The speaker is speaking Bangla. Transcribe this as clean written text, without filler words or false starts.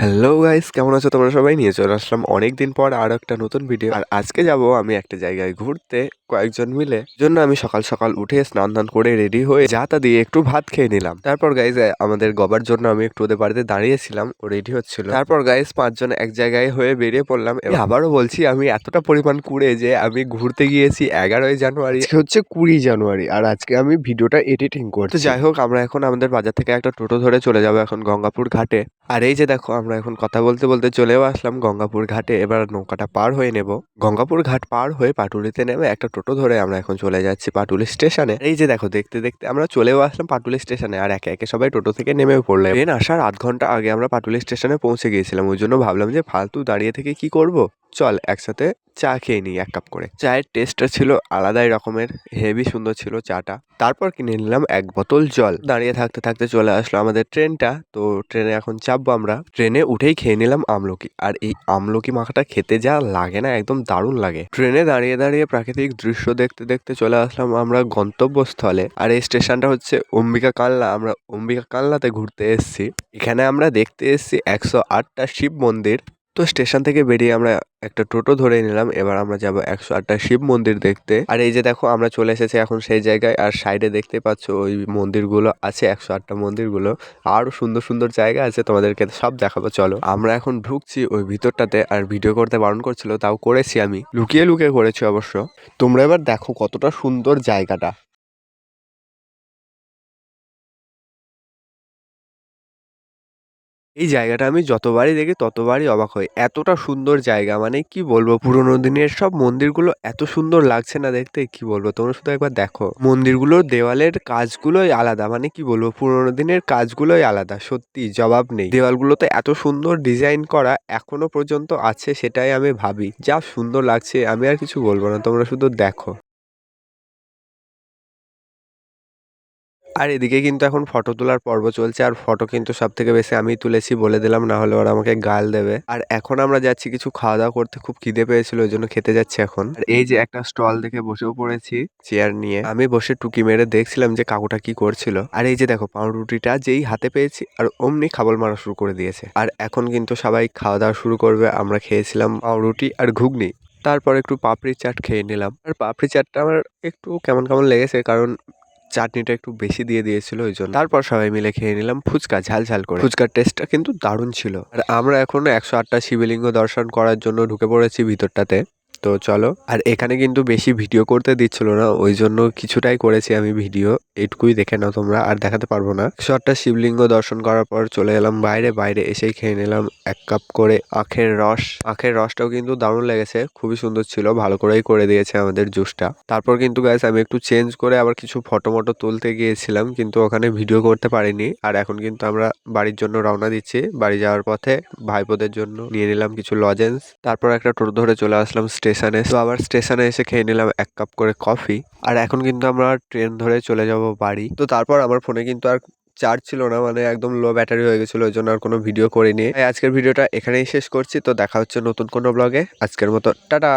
হ্যালো গাইস, কেমন আছো তোমরা সবাই? নিয়ে চলে আসলাম অনেকদিন পর আরো একটা নতুন ভিডিও। আর আজকে যাব আমি একটা জায়গায় ঘুরতে কয়েকজন মিলে। জন্য আমি সকাল সকাল উঠে স্নান ধান করে রেডি হয়ে যা তা দিয়ে একটু ভাত খেয়ে নিলাম। তারপর গাইস আমাদের গবার জন্য আমি একটু ওদের বাড়িতে দাঁড়িয়েছিলাম, ও রেডি হচ্ছিল। তারপর গাইস পাঁচজন এক জায়গায় হয়ে বেরিয়ে পড়লাম। আবারও বলছি, আমি এতটা পরিমাণ কুড়ে যে আমি ঘুরতে গিয়েছি 11ই জানুয়ারি, আজকে হচ্ছে 20 জানুয়ারি, আর আজকে আমি ভিডিওটা এডিটিং করছি। তো যাই হোক, আমরা এখন আমাদের বাজার থেকে একটা টোটো ধরে চলে যাবো এখন গঙ্গাপুর ঘাটে। আর এই যে দেখো, আমরা এখন কথা বলতে বলতে চলেও আসলাম গঙ্গাপুর ঘাটে। এবার নৌকাটা পার হয়ে নেব। গঙ্গাপুর ঘাট পার হয়ে পাটুলিতে নেমে একটা টোটো ধরে আমরা এখন চলে যাচ্ছি পাটুলি স্টেশনে। এই যে দেখো, দেখতে দেখতে আমরা চলেও আসলাম পাটুলি স্টেশনে, আর একে একে সবাই টোটো থেকে নেমে পড়লাম। ট্রেন আসার আধ ঘন্টা আগে আমরা পাটুলি স্টেশনে পৌঁছে গিয়েছিলাম। ওই জন্য ভাবলাম যে ফালতু দাঁড়িয়ে থেকে কি করব, চল একসাথে চা খেয়ে নিই এক কাপ করে। চায়ের টেস্টটা ছিল আলাদাই রকমের, হেভি সুন্দর ছিল চাটা। তারপর কিনে নিলাম এক বোতল জল। দাঁড়িয়ে থাকতে থাকতে চলে আসলো আমাদের ট্রেনটা। তো ট্রেনে এখন চাপবো আমরা। ট্রেনে উঠেই খেয়ে নিলাম আমলকি, আর এই আমলকি মাখাটা খেতে যা লাগে না, একদম দারুণ লাগে। ট্রেনে দাঁড়িয়ে দাঁড়িয়ে প্রাকৃতিক দৃশ্য দেখতে দেখতে চলে আসলাম আমরা গন্তব্যস্থলে। আর এই স্টেশনটা হচ্ছে অম্বিকা কালনা। আমরা অম্বিকা কালনাতে ঘুরতে এসেছি। এখানে আমরা দেখতে এসেছি 108টা শিব মন্দির। তো স্টেশন থেকে বেরিয়ে আমরা একটা টোটো ধরে নিলাম। এবার আমরা যাব 108টা শিব মন্দির দেখতে। আর এই যে দেখো, আমরা চলে এসেছি এখন সেই জায়গায়। আর সাইডে দেখতে পাচ্ছ ওই মন্দিরগুলো আছে, 108টা মন্দিরগুলো। আরো সুন্দর সুন্দর জায়গা আছে, তোমাদেরকে সব দেখাবো চলো। আমরা এখন ঢুকছি ওই ভিতরটাতে। আর ভিডিও করতে বারণ করছিল, তাও করেছি, আমি লুকিয়ে লুকিয়ে করেছি অবশ্য। তোমরা এবার দেখো কতটা সুন্দর জায়গাটা। এই জায়গাটা আমি যতবারই দেখি ততবারই অবাক হই। এতটা সুন্দর জায়গা, মানে কি বলবো, পুরোনো দিনের সব মন্দিরগুলো এত সুন্দর লাগছে না দেখতে, কি বলবো, তোমরা শুধু একবার দেখো। মন্দিরগুলোর দেওয়ালের কাজগুলোই আলাদা, মানে কি বলবো, পুরোনো দিনের কাজগুলোই আলাদা, সত্যি জবাব নেই। দেওয়ালগুলোতে এত সুন্দর ডিজাইন করা এখনো পর্যন্ত আছে, সেটাই আমি ভাবি। যা সুন্দর লাগছে, আমি আর কিছু বলবো না, তোমরা শুধু দেখো। আর এদিকে কিন্তু এখন ফটো তোলার পর্ব চলছে, আর ফটো কিন্তু সব থেকে বেশি আমি তুলেছি, বলে দিলাম, না হলে ওরা আমাকে গাল দেবে। আর এখন আমরা যাচ্ছি কিছু খাওয়া দাওয়া করতে, খুব খিদে পেয়েছিল, ওই জন্য খেতে যাচ্ছি এখন। আর এই যে একটা স্টল দেখে বসেও পড়েছি চেয়ার নিয়ে। আমি বসে টুকি মেরে দেখছিলাম যে কাকুটা কি করছিল। আর এই যে দেখো, পাউরুটিটা যেই হাতে পেয়েছি আর অমনি খাবল মারা শুরু করে দিয়েছে। আর এখন কিন্তু সবাই খাওয়া দাওয়া শুরু করবে। আমরা খেয়েছিলাম পাউরুটি আর ঘুগনি। তারপর একটু পাপড়ি চাট খেয়ে নিলাম। আর পাপড়ি চাটটা আমার একটু কেমন কেমন লেগেছে, কারণ চাটনিটা একটু বেশি দিয়ে দিয়েছিল ওই জন্য। তারপর সবাই মিলে খেয়ে নিলাম ফুচকা, ঝাল ঝাল করে। ফুচকার টেস্টটা কিন্তু দারুণ ছিল। আর আমরা এখন 108টা শিবলিঙ্গ দর্শন করার জন্য ঢুকে পড়েছি ভিতরটাতে। তো চলো। আর এখানে কিন্তু বেশি ভিডিও করতে দিচ্ছিল না, ওই জন্য কিছুটাই করেছি আমি ভিডিও, এইটুকুই দেখে নাও তোমরা, আর দেখাতে পারবো না। 108টা শিবলিঙ্গ দর্শন করার পর চলে এলাম বাইরে। বাইরে এসেই খেয়ে নিলাম এক কাপ করে আখের রস। আখের রসটাও কিন্তু দারুণ লেগেছে, খুবই সুন্দর ছিল, ভালো করেই করে দিয়েছে আমাদের জুসটা। তারপর কিন্তু গাইস আমি একটু চেঞ্জ করে আবার কিছু ফটো মটো তুলতে গিয়েছিলাম, কিন্তু ওখানে ভিডিও করতে পারিনি। আর এখন কিন্তু আমরা বাড়ির জন্য রওনা দিচ্ছি। বাড়ি যাওয়ার পথে ভাইপোদের জন্য নিয়ে নিলাম কিছু লজেন্স। তারপর একটা টোটো ধরে চলে আসলাম স্টেশনে। তো আবার স্টেশনে এসে খেয়ে নিলাম এক কাপ করে কফি। আর এখন কিন্তু আমরা ট্রেন ধরে চলে যাব বাড়ি। তো তারপর আমার ফোনে কিন্তু আর চার্জ ছিল না, মানে একদম লো ব্যাটারি হয়ে গেছিল, ওই জন্য আর কোনো ভিডিও করিনি। তাই আজকের ভিডিওটা এখানেই শেষ করছি। তো দেখা হচ্ছে নতুন কোনো ব্লগে। আজকের মতো টাটা।